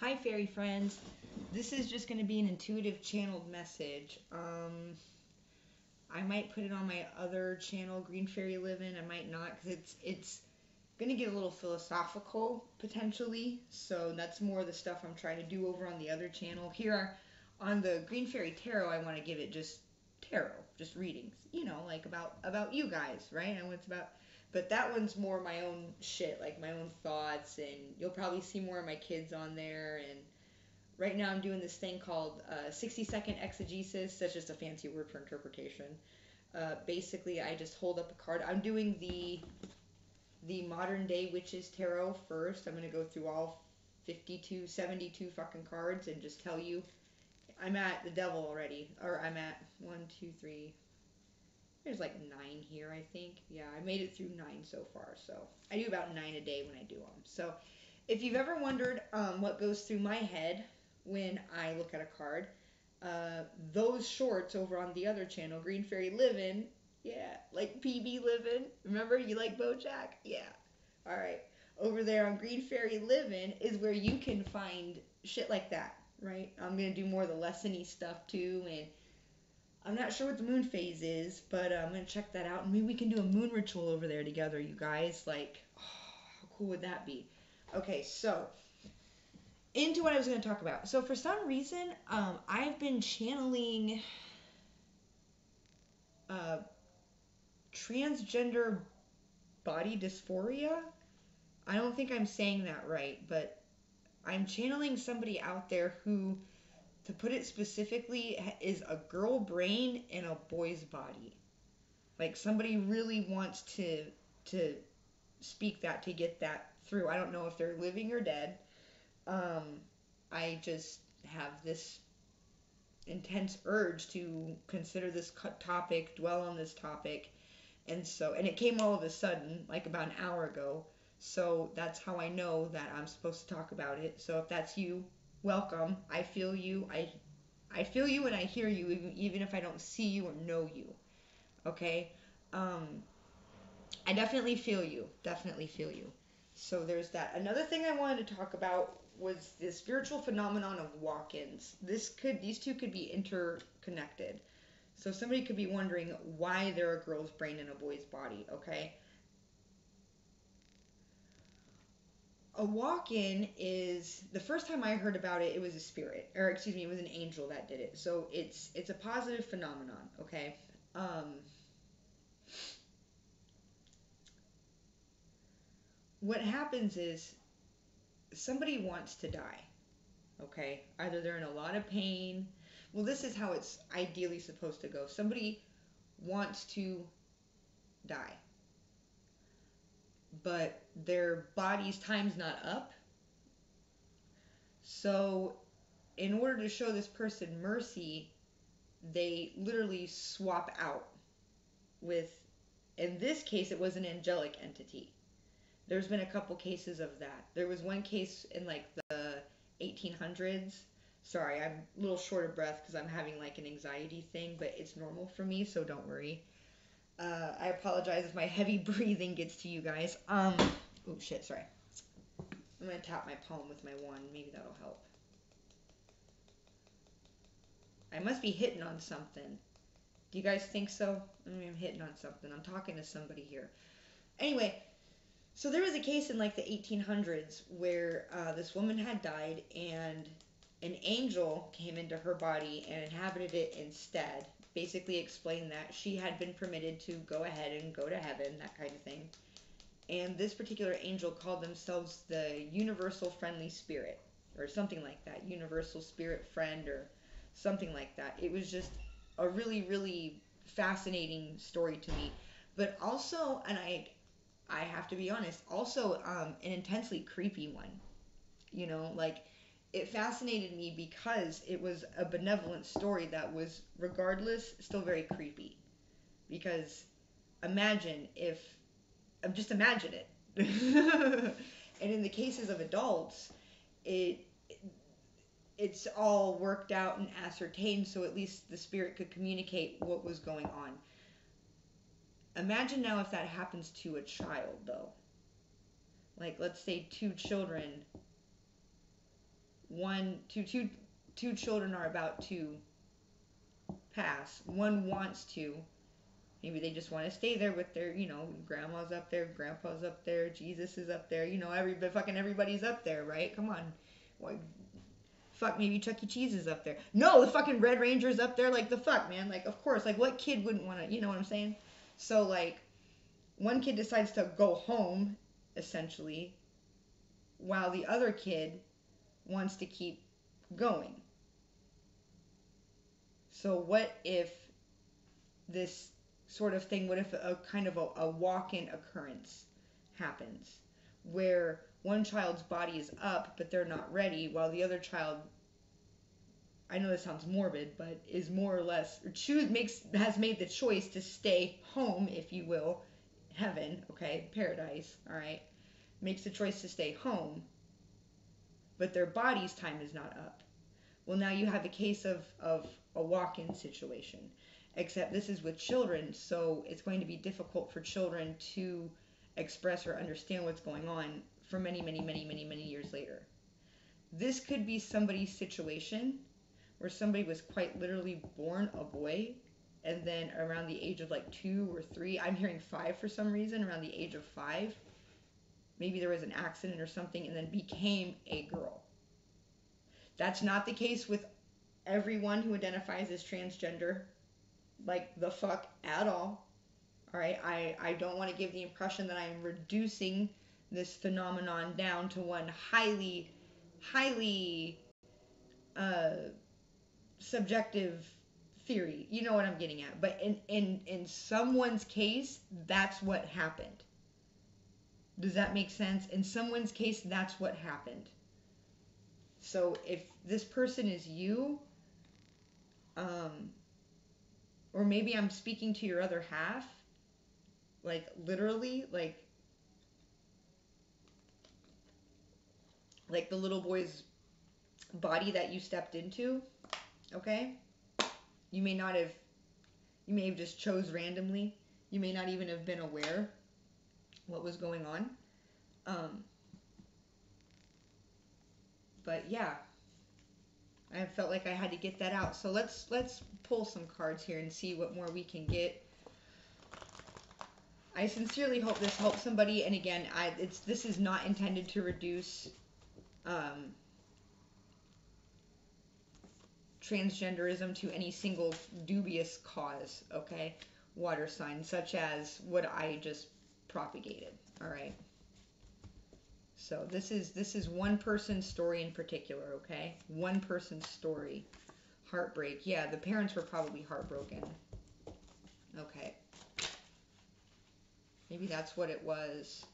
Hi, fairy friends. This is just going to be an intuitive channeled message. I might put it on my other channel, Green Fairy Living. I might not, because it's going to get a little philosophical potentially. So that's more of the stuff I'm trying to do over on the other channel. Here on the Green Fairy Tarot, I want to give it just tarot, just readings. Like about you guys, right? And it's about. But that one's more my own shit, like my own thoughts, and you'll probably see more of my kids on there. And right now I'm doing this thing called 60-second exegesis. That's just a fancy word for interpretation. Basically, I just hold up a card. I'm doing the modern day witches tarot first. I'm gonna go through all 52, 72 fucking cards and just tell you. I'm at the devil already, or I'm at one, two, three. There's like 9 here, I think. Yeah, I made it through 9 so far. So I do about 9 a day when I do them. So if you've ever wondered what goes through my head when I look at a card, those shorts over on the other channel, Green Fairy Living, yeah, like PB Living. Remember, you like BoJack? Yeah. All right. Over there on Green Fairy Living is where you can find shit like that, right? I'm gonna do more of the lessony stuff too, and I'm not sure what the moon phase is, but I'm gonna check that out, and maybe we can do a moon ritual over there together, you guys. Like, oh, how cool would that be? Okay, so into what I was going to talk about. So for some reason, I've been channeling uh, transgender body dysphoria. I don't think I'm saying that right, but I'm channeling somebody out there who, to put it specifically, is a girl brain in a boy's body. Like somebody really wants to speak that, to get that through. I don't know if they're living or dead. Um, I just have this intense urge to consider this topic, dwell on this topic. And it came all of a sudden, like about an hour ago. So that's how I know that I'm supposed to talk about it. So if that's you, welcome. I feel you. I feel you and I hear you, even if I don't see you or know you. Okay? Um, I definitely feel you. Definitely feel you. So there's that. Another thing I wanted to talk about was the spiritual phenomenon of walk-ins. These two could be interconnected. So somebody could be wondering why there are a girl's brain in a boy's body, okay? A walk-in is, the first time I heard about it, it was a spirit, or excuse me, it was an angel that did it. So it's a positive phenomenon, okay? What happens is somebody wants to die, okay? Either they're in a lot of pain. Well, this is how it's ideally supposed to go. Somebody wants to die, but their body's time's not up. So, in order to show this person mercy, they literally swap out with, in this case, it was an angelic entity. There's been a couple cases of that. There was one case in like the 1800s. Sorry, I'm a little short of breath because I'm having like an anxiety thing, but it's normal for me, so don't worry. I apologize if my heavy breathing gets to you guys. Oh shit, sorry. I'm gonna tap my palm with my wand. Maybe that'll help. I must be hitting on something. Do you guys think so? I mean, I'm hitting on something. I'm talking to somebody here. Anyway, so there was a case in like the 1800s where this woman had died and an angel came into her body and inhabited it instead. Basically explained that she had been permitted to go ahead and go to heaven, that kind of thing. And this particular angel called themselves the Universal Friendly Spirit, or something like that. Universal Spirit Friend, or something like that. It was just a really, really fascinating story to me. But also, and I have to be honest, also an intensely creepy one. Like it fascinated me because it was a benevolent story that was, regardless, still very creepy. Because imagine if, just imagine it. And in the cases of adults, it it's all worked out and ascertained, so at least the spirit could communicate what was going on. Imagine now if that happens to a child, though. Like, let's say two children two children are about to pass. One wants to. Maybe they just want to stay there with their, grandma's up there, grandpa's up there, Jesus is up there, everybody's up there, right? Come on. Like, fuck, maybe Chuck E. Cheese is up there. No, the fucking Red Ranger's up there. Like, the fuck, man. Like, of course. Like, what kid wouldn't want to, you know what I'm saying? So, like, one kid decides to go home, essentially, while the other kid wants to keep going. So, what if this sort of thing, what if a kind of a walk-in occurrence happens where one child's body is up but they're not ready, while the other child, I know this sounds morbid, but is more or less has made the choice to stay home, if you will, heaven, okay, paradise, all right, makes the choice to stay home, but their body's time is not up. Well, now you have a case of a walk-in situation, except this is with children, so it's going to be difficult for children to express or understand what's going on for many, many, many, many, many years later. This could be somebody's situation where somebody was quite literally born a boy, and then around the age of like 2 or 3, I'm hearing 5 for some reason, around the age of 5, maybe there was an accident or something, and then became a girl. That's not the case with everyone who identifies as transgender, like the fuck at all. All right, I don't want to give the impression that I am reducing this phenomenon down to one highly subjective theory. You know what I'm getting at. But in someone's case, that's what happened. Does that make sense? In someone's case, that's what happened. So if this person is you, or maybe I'm speaking to your other half, like literally, like the little boy's body that you stepped into, okay? You may have just chose randomly. You may not even have been aware what was going on. But yeah, I felt like I had to get that out. So let's pull some cards here and see what more we can get. I sincerely hope this helps somebody. And again, this is not intended to reduce transgenderism to any single dubious cause, okay? Water sign, such as what I just propagated, all right? So this is one person's story in particular, okay? One person's story. Heartbreak. Yeah, the parents were probably heartbroken. Okay. Maybe that's what it was.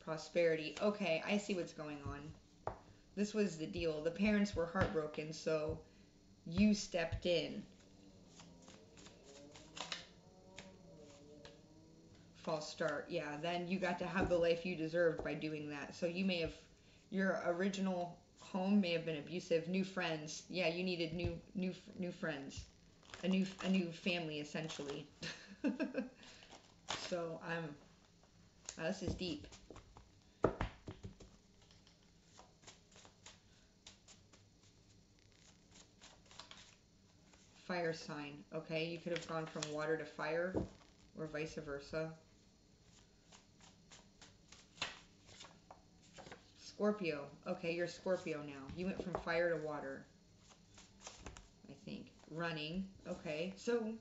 Prosperity. Okay, I see what's going on. This was the deal. The parents were heartbroken, so you stepped in. False start. Yeah, then you got to have the life you deserved by doing that. So your original home may have been abusive. New friends. Yeah, you needed new friends. A new family, essentially. So this is deep. Fire sign. Okay, you could have gone from water to fire, or vice versa. Scorpio. Okay, you're Scorpio now. You went from fire to water, I think. Running. Okay, so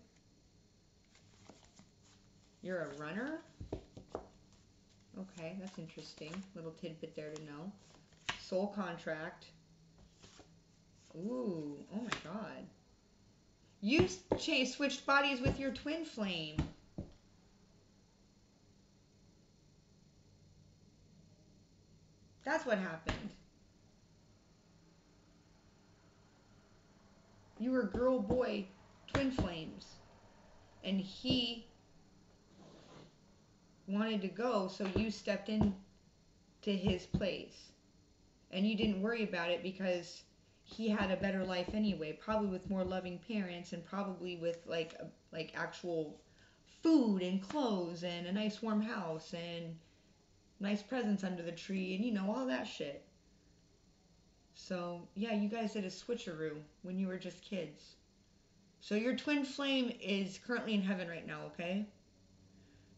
you're a runner? Okay, that's interesting. Little tidbit there to know. Soul contract. Ooh, oh my god. You switched bodies with your twin flame. That's what happened. You were girl, boy, twin flames. And he wanted to go, so you stepped in to his place. And you didn't worry about it because he had a better life anyway, probably with more loving parents and probably with like actual food and clothes and a nice warm house and nice presents under the tree and all that shit. So yeah, you guys did a switcheroo when you were just kids. So your twin flame is currently in heaven right now, okay?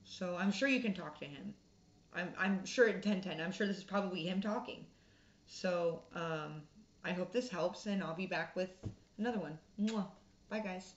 So I'm sure you can talk to him. I'm sure at 10:10. I'm sure this is probably him talking. So I hope this helps, and I'll be back with another one. Mwah. Bye, guys.